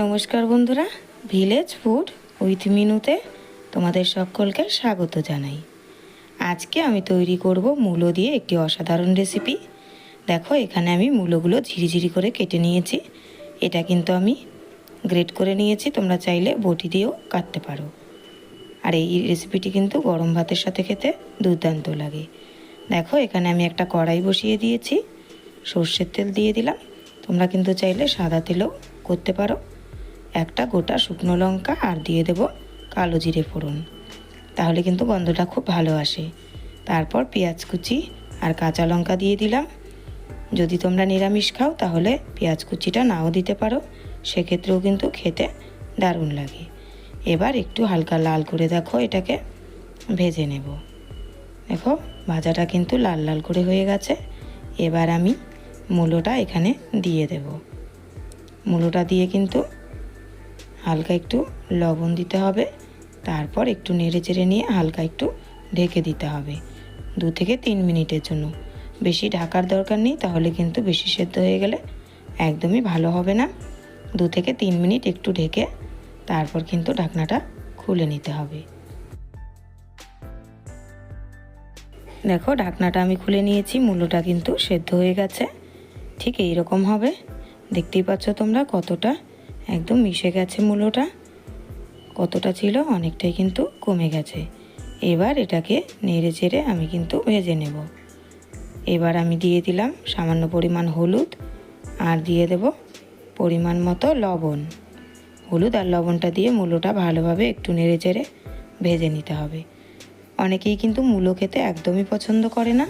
নমস্কার বন্ধুরা, village food with মিনুতে তোমাদের সকলকে স্বাগত জানাই। আজকে আমি তৈরি করব মূলো দিয়ে একটি অসাধারণ রেসিপি। দেখো, এখানে আমি মূলোগুলো ঝিরিঝিরি করে কেটে নিয়েছি। এটা কিন্তু আমি গ্রেট করে নিয়েছি, তোমরা চাইলে বটি দিয়েও কাটতে পারো। আর এই রেসিপিটি কিন্তু গরম ভাতের সাথে খেতে দুর্দান্ত লাগে। দেখো, এখানে আমি একটা কড়াই বসিয়ে দিয়েছি, সর্ষের তেল দিয়ে দিলাম। তোমরা কিন্তু চাইলে সাদা তেলেও করতে পারো। একটা গোটা শুকনো লঙ্কা আর দিয়ে দেব কালো জিরে ফোড়ন, তাহলে কিন্তু গন্ধটা খুব ভালো আসে। তারপর পেঁয়াজ কুচি আর কাঁচা লঙ্কা দিয়ে দিলাম। যদি তোমরা নিরামিষ খাও তাহলে পেঁয়াজ কুচিটা নাও দিতে পারো, সেক্ষেত্রেও কিন্তু খেতে দারুণ লাগে। এবার একটু হালকা লাল করে দেখো এটাকে ভেজে নেব। দেখো, ভাজাটা কিন্তু লাল লাল করে হয়ে গেছে। এবার আমি মূলোটা এখানে দিয়ে দেব। মূলোটা দিয়ে কিন্তু হালকা একটু লবণ দিতে হবে, তারপর একটু নেড়ে চেড়ে নিয়ে হালকা একটু ঢেকে দিতে হবে 2 থেকে 3 মিনিটের জন্য। বেশি ঢাকার দরকার নেই, তাহলে কিন্তু বেশি সেদ্ধ হয়ে গেলে একদমই ভালো হবে না। 2 থেকে 3 মিনিট একটু ঢেকে তারপর কিন্তু ঢাকনাটা খুলে নিতে হবে। দেখো, ঢাকনাটা আমি খুলে নিয়েছি, মূলোটা কিন্তু সেদ্ধ হয়ে গেছে। ঠিক এই রকম হবে। দেখতেই পাচ্ছ তোমরা কতটা একদম মিশে গেছে মূলোটা, কতটা ছিল অনেকটাই কিন্তু কমে গেছে। এবার এটাকে নেড়ে চেড়ে আমি কিন্তু ভেজে নেব। এবার আমি দিয়ে দিলাম সামান্য পরিমাণ হলুদ আর দিয়ে দেব পরিমাণ মতো লবণ। হলুদ আর লবণটা দিয়ে মূলোটা ভালোভাবে একটু নেড়ে চেড়ে ভেজে নিতে হবে। অনেকেই কিন্তু মূলো খেতে একদমই পছন্দ করে না।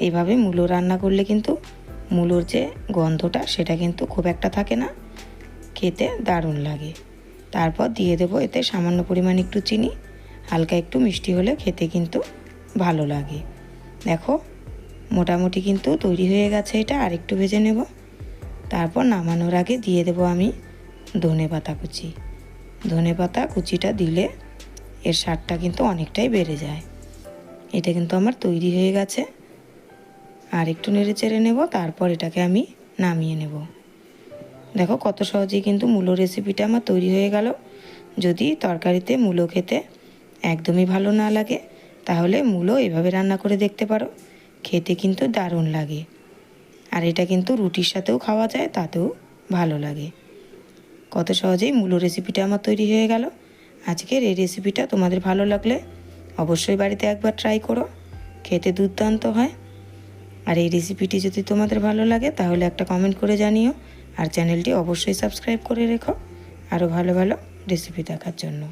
এইভাবে মূলো রান্না করলে কিন্তু মূলোর যে গন্ধটা সেটা কিন্তু খুব একটা থাকে না, খেতে দারুণ লাগে। তারপর দিয়ে দেবো এতে সামান্য পরিমাণ একটু চিনি, হালকা একটু মিষ্টি হলে খেতে কিন্তু ভালো লাগে। দেখো, মোটামুটি কিন্তু তৈরি হয়ে গেছে এটা। আর একটু ভেজে নেব। তারপর নামানোর আগে দিয়ে দেবো আমি ধনেপাতা কুচি। ধনেপাতা কুচিটা দিলে এর স্বাদটা কিন্তু অনেকটাই বেড়ে যায়। এটা কিন্তু আমার তৈরি হয়ে গেছে। আর একটু নেড়ে চেড়ে নেব, তারপর এটাকে আমি নামিয়ে নেব। দেখো, কত সহজেই কিন্তু মূলো রেসিপিটা আমার তৈরি হয়ে গেল। যদি তরকারিতে মূলো খেতে একদমই ভালো না লাগে তাহলে মূলো এভাবে রান্না করে দেখতে পারো, খেতে কিন্তু দারুণ লাগে। আর এটা কিন্তু রুটির সাথেও খাওয়া যায়, তাতেও ভালো লাগে। কত সহজেই মূলো রেসিপিটা আমার তৈরি হয়ে গেল। আজকের এই রেসিপিটা তোমাদের ভালো লাগলে অবশ্যই বাড়িতে একবার ট্রাই করো, খেতে দুর্দান্ত হয়। আর এই রেসিপিটি যদি তোমাদের ভালো লাগে তাহলে একটা কমেন্ট করে জানিও। আর চ্যানেলটি অবশ্যই সাবস্ক্রাইব করে রেখো আরও ভালো ভালো রেসিপি দেখার জন্য।